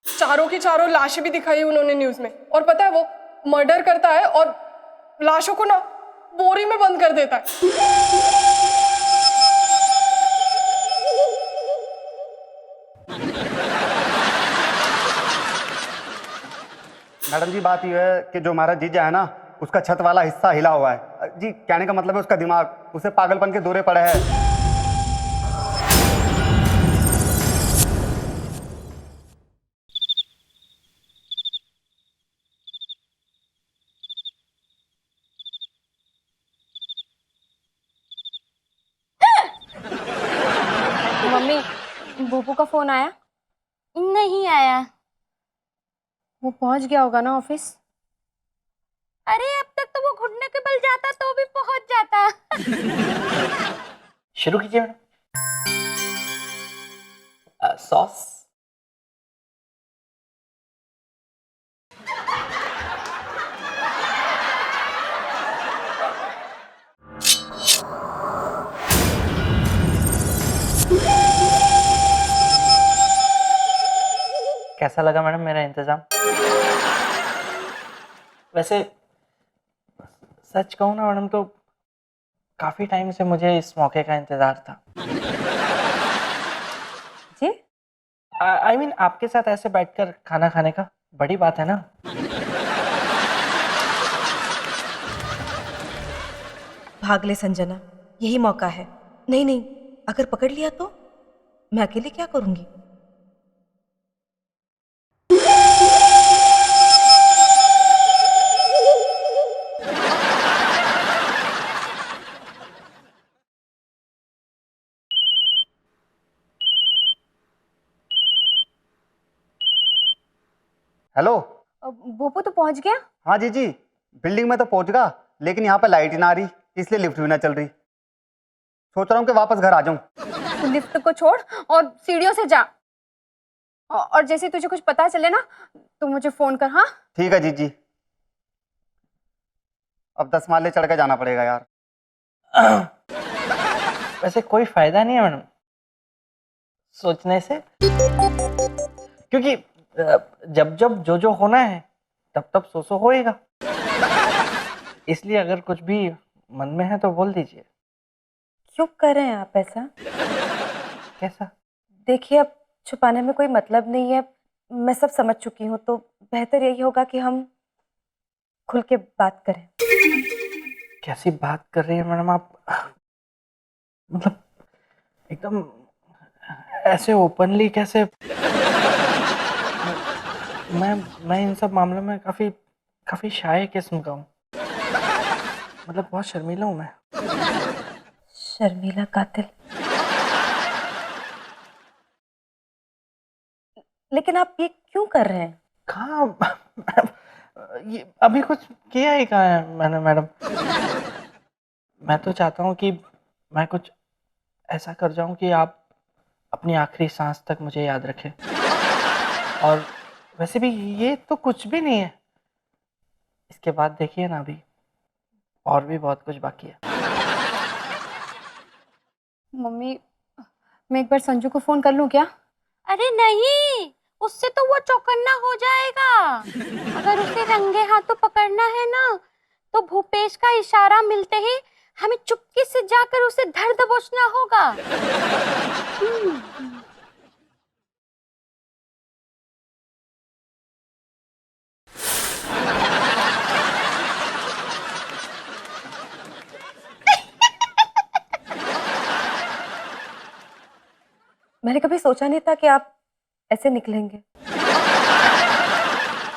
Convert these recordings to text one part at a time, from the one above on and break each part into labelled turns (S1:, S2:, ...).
S1: चारों की चारों लाशें भी दिखाई उन्होंने न्यूज में, और पता है वो मर्डर करता है और लाशों को ना बोरी में बंद कर देता है।
S2: मैडम जी, बात यह है कि जो हमारा जीजा है ना, उसका छत वाला हिस्सा हिला हुआ है जी। कहने का मतलब है उसका दिमाग, उसे पागलपन के दौरे पड़े हैं।
S3: मम्मी, बूबू का फोन आया?
S4: नहीं आया।
S3: वो पहुंच गया होगा ना ऑफिस।
S4: अरे अब तक तो वो घुटने के बल जाता तो भी पहुंच जाता।
S5: शुरू कीजिए मैडम। सॉस। कैसा लगा मैडम मेरा इंतजाम? वैसे सच कहूँ ना मैडम, तो काफी टाइम से मुझे इस मौके का इंतजार था।
S3: जी?
S5: आई मीन आपके साथ ऐसे बैठकर खाना खाने का बड़ी बात है ना।
S6: भाग ले संजना, यही मौका है। नहीं नहीं, अगर पकड़ लिया तो मैं अकेले क्या करूंगी?
S2: हेलो।
S3: बूबू तो पहुंच गया?
S2: हाँ जी जी, बिल्डिंग में तो पहुंच गया, लेकिन यहाँ पे लाइट ही ना आ रही, इसलिए लिफ्ट भी ना चल रही। सोच रहा हूँ कि वापस घर आ जाऊं।
S3: तू लिफ्ट को छोड़ और सीढ़ियों से जा, और जैसे तुझे कुछ पता चले ना तो मुझे फोन कर। हाँ
S2: ठीक है जीजी। अब 10 माले चढ़ के जाना पड़ेगा यार।
S5: वैसे कोई फायदा नहीं है मैडम सोचने से, क्योंकि जब जब जो होना है तब तब सो होएगा। इसलिए अगर कुछ भी मन में है तो बोल दीजिए।
S6: क्यों कर रहे हैं आप ऐसा?
S5: कैसा?
S6: देखिए, अब छुपाने में कोई मतलब नहीं है। मैं सब समझ चुकी हूँ, तो बेहतर यही होगा कि हम खुल के बात करें।
S5: कैसी बात कर रही है मैडम आप? मतलब एकदम ऐसे ओपनली कैसे? मैं इन सब मामलों में काफी काफी शाय किस्म का हूँ। मतलब बहुत शर्मीला हूँ मैं।
S6: शर्मीला कातिल? लेकिन आप ये क्यों कर रहे हैं?
S5: कहाँ? ये अभी कुछ किया ही कहाँ है मैंने मैडम। मैं तो चाहता हूँ कि मैं कुछ ऐसा कर जाऊँ कि आप अपनी आखिरी सांस तक मुझे याद रखें। और वैसे भी ये तो कुछ भी नहीं है, इसके बाद देखिए ना, अभी और भी बहुत कुछ बाकी है।
S3: मम्मी, मैं एक बार संजू को फोन कर लूं क्या?
S4: अरे नहीं, उससे तो वो चौकन्ना हो जाएगा। अगर उसे रंगे हाथों पकड़ना है ना, तो भूपेश का इशारा मिलते ही हमें चुपके से जाकर उसे धर दबोचना होगा।
S6: मैंने कभी सोचा नहीं था कि आप ऐसे निकलेंगे।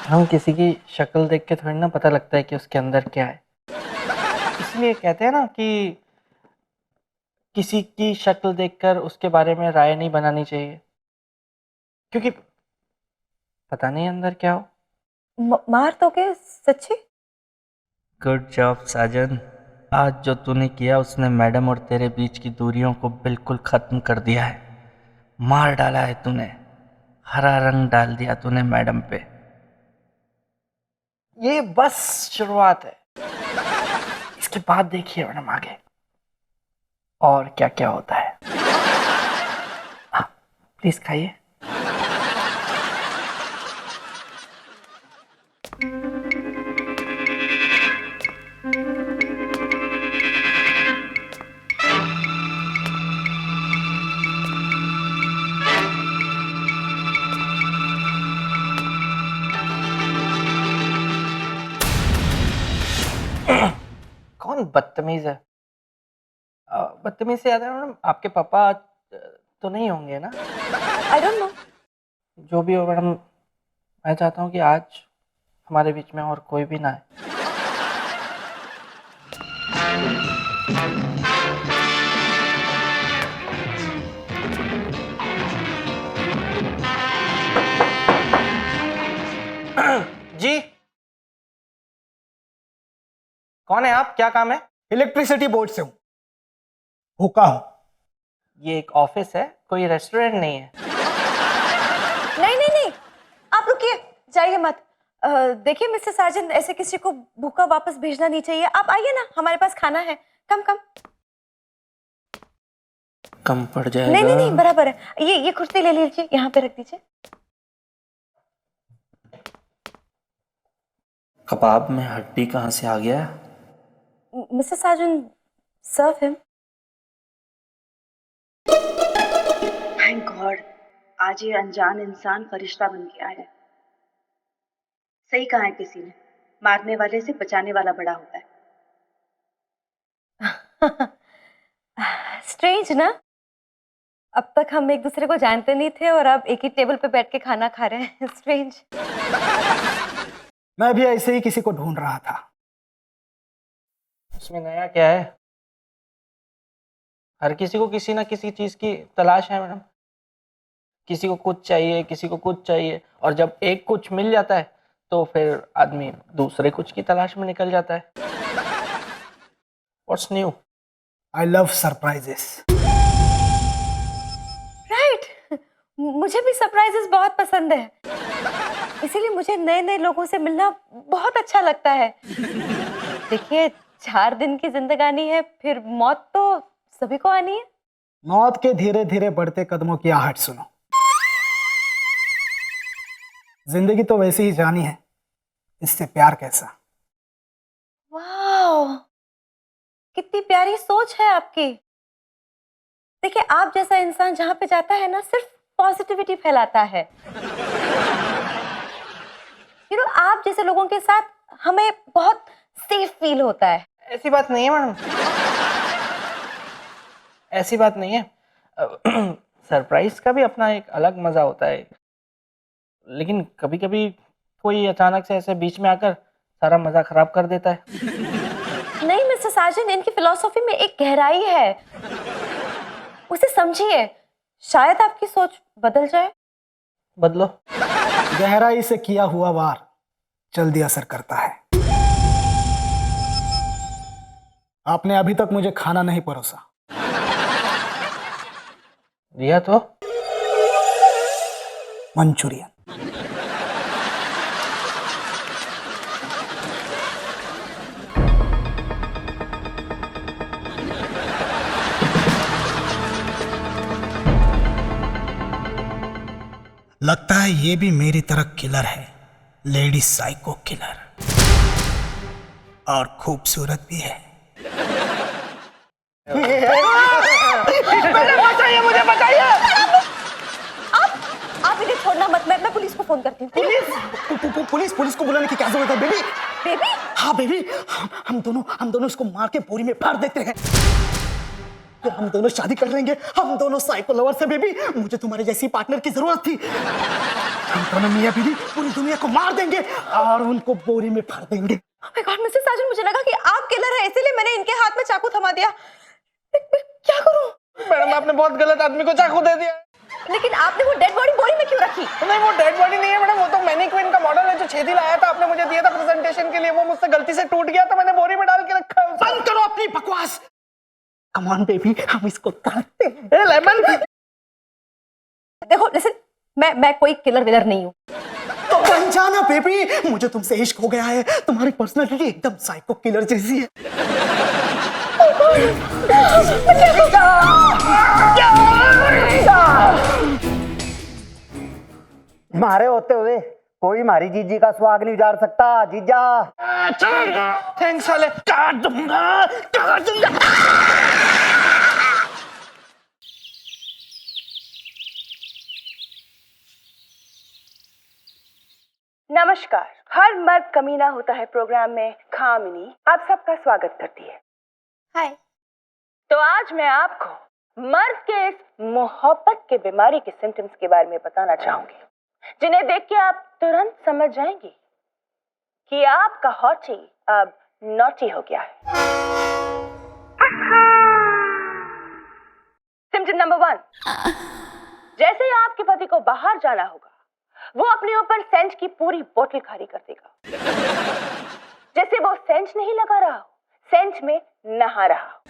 S5: हम किसी की शक्ल देख के थोड़ी ना पता लगता है कि उसके अंदर क्या है। इसलिए कहते हैं ना कि किसी की शक्ल देखकर उसके बारे में राय नहीं बनानी चाहिए, क्योंकि पता नहीं अंदर क्या हो।
S6: मार तो के सच्ची?
S5: गुड जॉब साजन। आज जो तूने किया उसने मैडम और तेरे बीच की दूरियों को बिल्कुल खत्म कर दिया है। मार डाला है तूने, हरा रंग डाल दिया तूने मैडम पे। ये बस शुरुआत है, इसके बाद देखिए मैडम आगे और क्या क्या होता है। प्लीज खाइए। कौन बदतमीज है? बदतमीज से याद है मैडम, आपके पापा तो नहीं होंगे ना?
S6: I don't know.
S5: जो भी हो मैडम, मैं चाहता हूँ कि आज हमारे बीच में और कोई भी ना है। जी, कौन है आप? क्या काम है?
S7: इलेक्ट्रिसिटी बोर्ड से हूँ, भूखा हूँ।
S5: ये एक ऑफिस है, कोई रेस्टोरेंट नहीं है।
S6: नहीं नहीं नहीं, आप रुकिए, जाइए मत। देखिए मिस्टर साजन, ऐसे किसी को भूखा वापस भेजना नहीं चाहिए। आप आइए ना, हमारे पास खाना है। कम कम।
S5: कम पड़ जाएगा।
S6: नहीं नहीं नहीं, बराबर है। ये कुर्सी ले लीजिए, यहाँ पे रख दीजिए।
S5: कबाब में हड्डी कहाँ से आ गया?
S6: मिस्टर साजन, सर्व हिम।
S8: थैंक गॉड, आज ये अनजान इंसान फरिश्ता बन के आया है। सही कहा है किसी ने, मारने वाले से बचाने वाला बड़ा होता है।
S6: स्ट्रेंज ना, अब तक हम एक दूसरे को जानते नहीं थे और अब एक ही टेबल पे बैठ के खाना खा रहे हैं। स्ट्रेंज।
S7: मैं भी ऐसे ही किसी को ढूंढ रहा था।
S5: उसमें नया क्या है? हर किसी को किसी ना किसी चीज की तलाश है मैडम। किसी को कुछ चाहिए, किसी को कुछ चाहिए, और जब एक कुछ मिल जाता है तो फिर आदमी दूसरे कुछ की तलाश में निकल जाता है। What's new?
S7: I love surprises.
S6: Right, मुझे भी सरप्राइजेस बहुत पसंद है, इसीलिए मुझे नए नए लोगों से मिलना बहुत अच्छा लगता है। देखिए, 4 दिन की जिंदगानी है, फिर मौत तो सभी को आनी है।
S7: मौत के धीरे धीरे बढ़ते कदमों की आहट सुनो। जिंदगी तो वैसे ही जानी है, इससे प्यार कैसा।
S6: वाह, कितनी प्यारी सोच है आपकी। देखिए, आप जैसा इंसान जहां पे जाता है ना, सिर्फ पॉजिटिविटी फैलाता है। आप जैसे लोगों के साथ हमें बहुत सेफ फील होता है।
S5: ऐसी बात नहीं है मैडम, ऐसी बात नहीं है। सरप्राइज का भी अपना एक अलग मजा होता है, लेकिन कभी कभी कोई अचानक से ऐसे बीच में आकर सारा मजा खराब कर देता है।
S6: नहीं मिस्टर साजन, इनकी फिलॉसफी में एक गहराई है, उसे समझिए, शायद आपकी सोच बदल जाए।
S5: बदलो।
S7: गहराई से किया हुआ वार जल्दी असर करता है। आपने अभी तक मुझे खाना नहीं परोसा।
S5: दिया तो
S7: मंचूरियन। लगता है ये भी मेरी तरह किलर है, लेडी साइको किलर, और खूबसूरत भी है।
S5: मुझे बताइए।
S6: आप इन्हें छोड़ना मत, मैं पुलिस को फोन करती हूँ।
S7: पुलिस को बुलाने की क्या जरूरत है बेबी?
S6: बेबी?
S7: हाँ बेबी, हम दोनों इसको मार के बोरी में फाड़ देते हैं। फिर हम दोनों शादी कर लेंगे। हम दोनों साइको लवर्स हैं बेबी। मुझे तुम्हारे जैसी पार्टनर की जरूरत थी। हम दोनों मियां बीवी पूरी दुनिया को मार देंगे और उनको बोरी में फाड़ देंगे।
S6: Oh my God, मिसेस साजन, मुझे लगा कि आप किलर है, इसीलिए मैंने इनके हाथ में चाकू थमा दिया। मैं क्या करूं?
S5: मैडम, आपने बहुत गलत आदमी को चाकू दे दिया।
S6: लेकिन आपने वो डेड बॉडी बोरी में क्यों रखी?
S5: नहीं वो डेड बॉडी नहीं है मैडम, वो तो मैनीक्विन का मॉडल है जो छेदी लाया था, आपने मुझे दिया था प्रेजेंटेशन के लिए, वो मुझसे गलती से टूट गया तो मैंने बोरी में डाल के रखा है।
S7: बंद करो अपनी बकवास। कम ऑन बेबी, हम इसको काटते हैं।
S5: लेमन
S6: देखो लिसन, मैं कोई किलर विलर नहीं हूँ।
S7: तो बन जाना बेबी, मुझे तुमसे इश्क हो गया है। तुम्हारी पर्सनालिटी एकदम साइको किलर जैसी है।
S2: मारे होते हुए कोई हमारी जीजी का सुहाग नहीं उजाड़ सकता। जीजा
S5: थैंक्स साले, काट दूंगा, काट दूंगा।
S8: नमस्कार, हर मर्द कमीना होता है प्रोग्राम में खामिनी आप सबका स्वागत करती है।
S4: हाय।
S8: तो आज मैं आपको मर्द के इस मोहब्बत के बीमारी के सिम्टम्स के बारे में बताना चाहूंगी, जिन्हें देख के आप तुरंत समझ जाएंगी कि आपका हॉटी अब नॉटी हो गया है। सिम्टम नंबर 1, जैसे ही आपके पति को बाहर जाना होगा वो अपने ऊपर सेंट की पूरी बोतल खाली कर देगा, जैसे वो सेंट नहीं लगा रहा हो, सेंट में नहा रहा हो।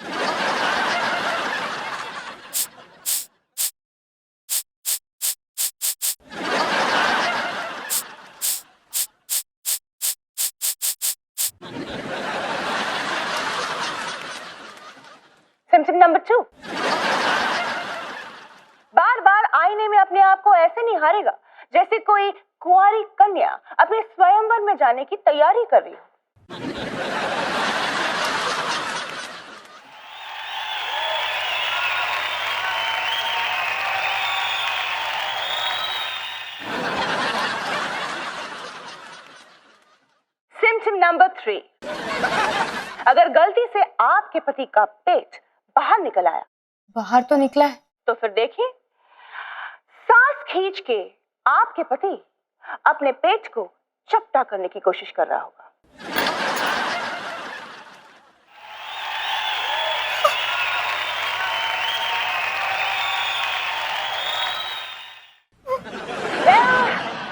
S8: सिम्टम नंबर 2, बार बार आईने में अपने आप को ऐसे निहारेगा जैसे कोई कुंवारी कन्या अपने स्वयंवर में जाने की तैयारी कर रही हो। सिम्टम नंबर 3, अगर गलती से आपके पति का पेट बाहर निकल आया,
S3: बाहर तो निकला है।
S8: तो फिर देखिए, सांस खींच के आपके पति अपने पेट को चपटा करने की कोशिश कर रहा होगा।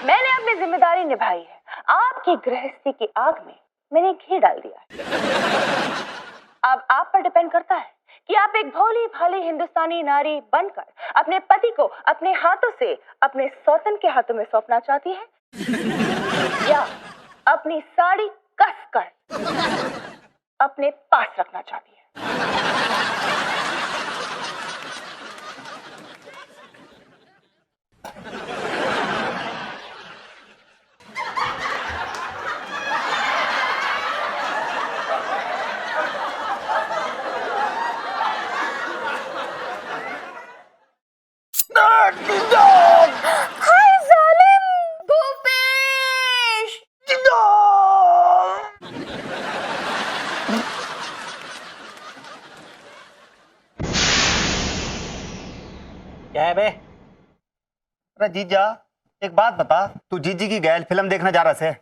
S8: मैंने अपनी जिम्मेदारी निभाई है। आपकी गृहस्थी की आग में मैंने घी डाल दिया है। अब आप पर डिपेंड करता है कि आप एक भोली भाली हिंदुस्तानी नारी बनकर अपने पति को अपने हाथों से अपने सौतन के हाथों में सौंपना चाहती है या अपनी साड़ी कसकर अपने पास रखना चाहती है।
S5: क्या है बे?
S2: अरे जीजा एक बात बता, तू जीजी की गैल फिल्म देखने जा रहा है?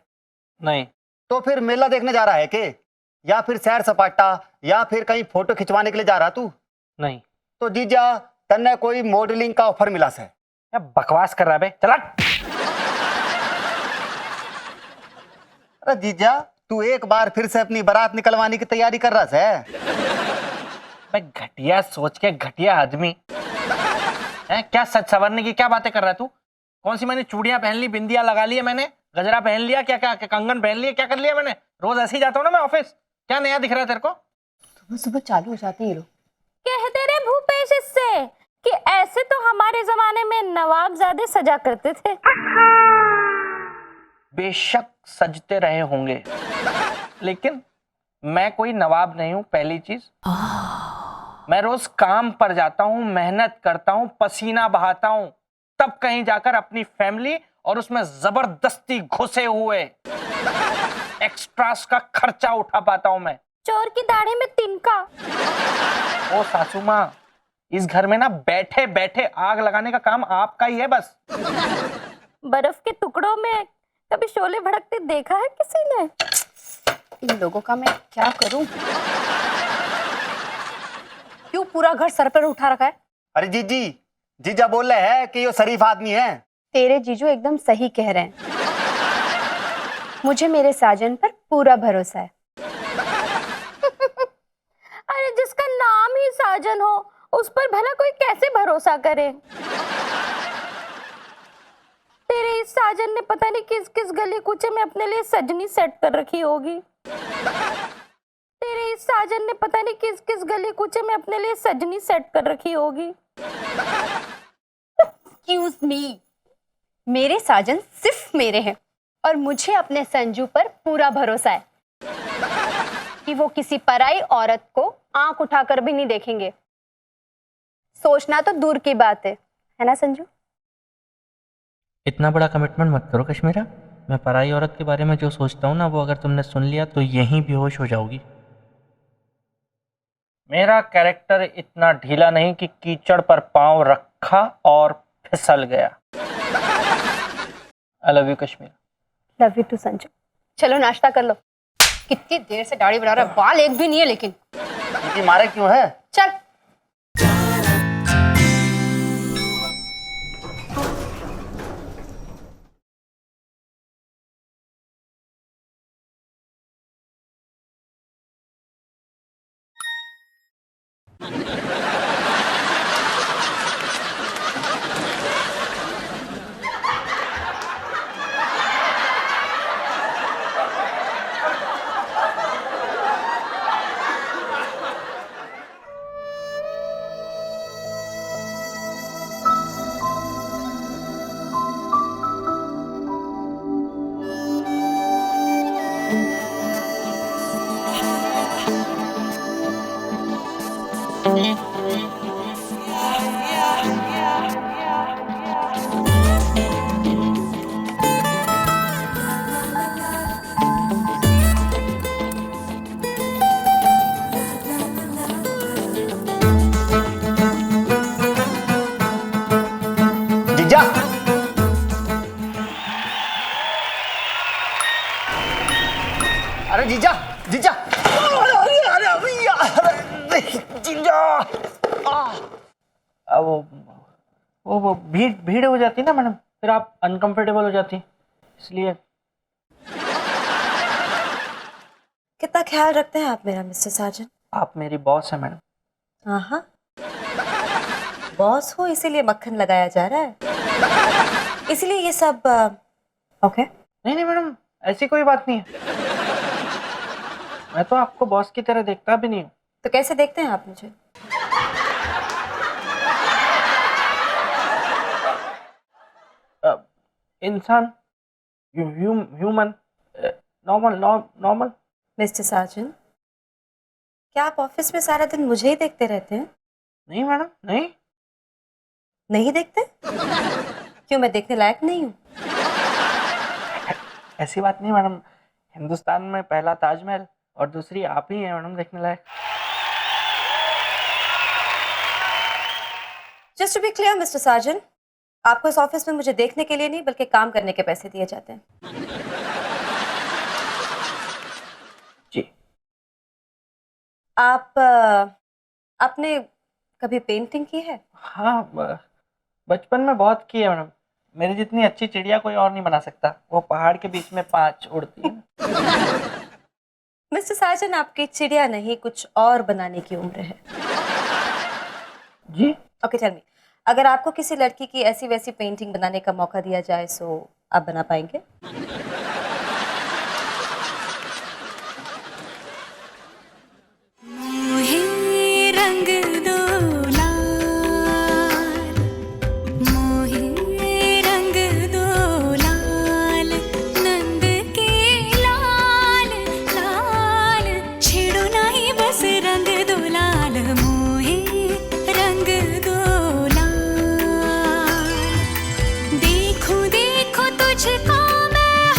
S5: नहीं।
S2: तो फिर मेला देखने जा रहा है के, या फिर सैर सपाटा, या फिर कहीं फोटो खिंचवाने के लिए जा रहा तू?
S5: नहीं।
S2: तो जीजा तन्ने कोई मॉडलिंग का ऑफर मिला से?
S5: क्या बकवास कर रहा है बे? चला।
S2: अरे जीजा तू एक बार फिर से अपनी बारात निकलवाने की तैयारी कर रहा है?
S5: बे घटिया सोच के घटिया आदमी है। क्या सच सवरने की क्या बातें कर रहा है तू? कौन सी मैंने चूड़ियां पहन ली, बिंदिया लगा ली है मैंने, गजरा पहन लिया, क्या क्या कंगन पहन लिया, क्या कर लिया मैंने? रोज ऐसे ही जाता हूँ ना मैं ऑफिस। क्या नया दिख रहा है तेरे को?
S3: सुबह सुबह चालू हो जाती है ये लोग।
S4: कहते रहे भूपेश इससे कि ऐसे तो हमारे जमाने में नवाबजादे सजा करते थे।
S5: बेशक सजते रहे होंगे, लेकिन मैं कोई नवाब नहीं हूं। पहली चीज, मैं रोज काम पर जाता हूं, मेहनत करता हूं, पसीना बहाता हूं, तब कहीं जाकर अपनी फैमिली और उसमें जबरदस्ती घुसे हुए एक्स्ट्रास का खर्चा उठा पाता हूं मैं।
S4: चोर की दाढ़ी में तिनका।
S5: ओ सासू माँ, इस घर में ना बैठे बैठे आग लगाने का काम आपका ही है बस।
S4: बर्फ के टुकड़ों में कभी शोले भड़कते देखा है किसी ने?
S3: इन लोगों का मैं क्या करूं? क्यों पूरा घर सर पर उठा रखा है?
S2: अरे जीजी जीजा बोल रहे हैं कि ये शरीफ आदमी है।
S3: तेरे जीजू एकदम सही कह रहे हैं। मुझे मेरे साजन पर पूरा भरोसा है।
S4: अरे जिसका नाम ही साजन हो उस पर भला कोई कैसे भरोसा करे। तेरे इस साजन ने पता नहीं किस किस गली कूचे में अपने लिए सजनी सेट कर रखी होगी। तेरे इस साजन ने पता नहीं किस किस गली कूचे में अपने लिए सजनी सेट कर रखी होगी।
S3: एक्सक्यूज मी, मेरे साजन सिर्फ मेरे हैं और मुझे अपने संजू पर पूरा भरोसा है कि वो किसी पराई औरत को आंख उठाकर भी नहीं देखेंगे। सोचना तो दूर की बात है ना संजू?
S5: इतना बड़ा कमिटमेंट मत करो कश्मीरा। मैं पराई औरत के बारे में जो सोचता हूँ ना, वो अगर तुमने सुन लिया तो यहीं बेहोश हो जाओगी। मेरा कैरेक्टर इतना ढीला नहीं कि कीचड़ पर पांव रखा और फिसल गया। I love you Kashmir.
S3: Love you too Sanju. चलो नाश्ता कर लो। कितनी देर से दाढ़ी बढ़ा रहा है, बाल एक भी नहीं है लेकिन।
S2: दीदी मारे क्यों है?
S3: चल।
S2: जीजा अरे जीजा जीजा अरे अरे भैया अरे जीजा
S5: वो भीड़ भीड़ हो जाती ना मैडम, फिर आप अनकंफर्टेबल हो जाती, इसलिए।
S6: कितना ख्याल रखते हैं आप मेरा मिस्टर साजन?
S5: आप मेरी बॉस है मैडम।
S6: हाँ, बॉस हो इसीलिए मक्खन लगाया जा रहा है, इसीलिए ये सब। ओके।
S5: नहीं नहीं मैडम, ऐसी कोई बात नहीं है। मैं तो आपको बॉस की तरह देखता भी नहीं हूँ।
S6: तो कैसे देखते हैं आप मुझे?
S5: इंसान, ह्यूमन, नॉर्मल।
S6: मिस्टर साजन, क्या आप ऑफिस में सारा दिन मुझे ही देखते रहते हैं?
S5: नहीं मैडम, नहीं।
S6: नहीं देखते? क्यों, मैं देखने लायक नहीं हूँ?
S5: ऐसी बात नहीं मैडम, हिंदुस्तान में पहला ताजमहल और दूसरी आप ही हैं मैडम देखने लायक।
S6: Just to be clear mister Sajan, आपको इस ऑफिस में मुझे देखने के लिए नहीं बल्कि काम करने के पैसे दिए जाते हैं।
S5: जी।
S6: आपने कभी पेंटिंग की है?
S5: हाँ, बचपन में बहुत की है मैडम। मेरी जितनी अच्छी चिड़िया कोई और नहीं बना सकता। वो पहाड़ के बीच में 5 उड़ती है।
S6: मिस्टर साजन, आपकी चिड़िया नहीं कुछ और बनाने की उम्र है।
S5: जी।
S6: ओके टेल मी, अगर आपको किसी लड़की की ऐसी वैसी पेंटिंग बनाने का मौका दिया जाए तो आप बना पाएंगे?
S9: देखो देखो तुझको मैं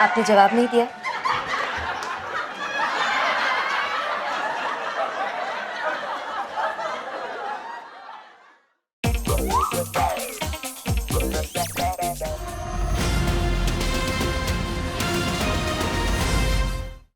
S6: आपने जवाब नहीं दिया।